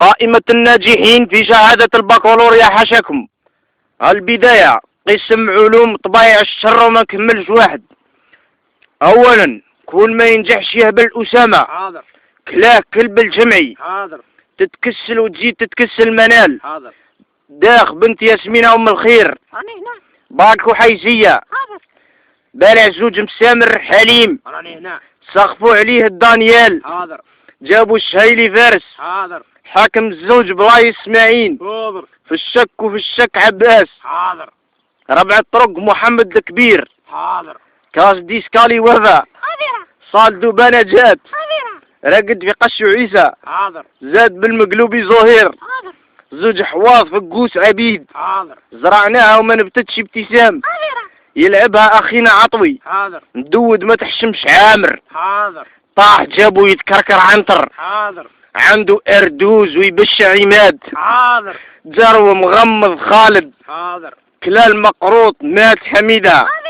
قائمة الناجحين في شهادة البكالوريا حاشاكم. البداية قسم علوم طبايع الشر وما كملش واحد. أولا كل ما ينجحش يهبل أسامة. حاضر. كلاه كلب الجمعي. حاضر. تتكسل وتزيد تتكسل منال. حاضر. داخ بنت ياسمينة أم الخير. راني هنا. باك وحيزية. حاضر. بالع زوج مسامر حليم. راني هنا. سقفوا عليه الدانيال. حاضر. جابوا الشهيلي فارس. حاضر. حاكم الزوج بلاي اسماعيل. حاضر. في الشك وفي الشك عباس. حاضر. ربع الطرق محمد الكبير. حاضر. كاس ديسكالي وفا. حاضر. صال دوبانة جات. حاضر. راقد في قش عيسى. حاضر. زاد بالمقلوبي زهير. حاضر. زوج حواض في القوس عبيد. حاضر. زرعناها وما نبتتش ابتسام. حاضر. يلعبها اخينا عطوي. حاضر. ندود ما تحشمش عامر. حاضر. طاح جابو يتكركر عنتر. حاضر. عنده اردوز ويبش عماد. حاضر. جرو مغمض خالد. حاضر. كلال مقروط مات حميدة. حاضر.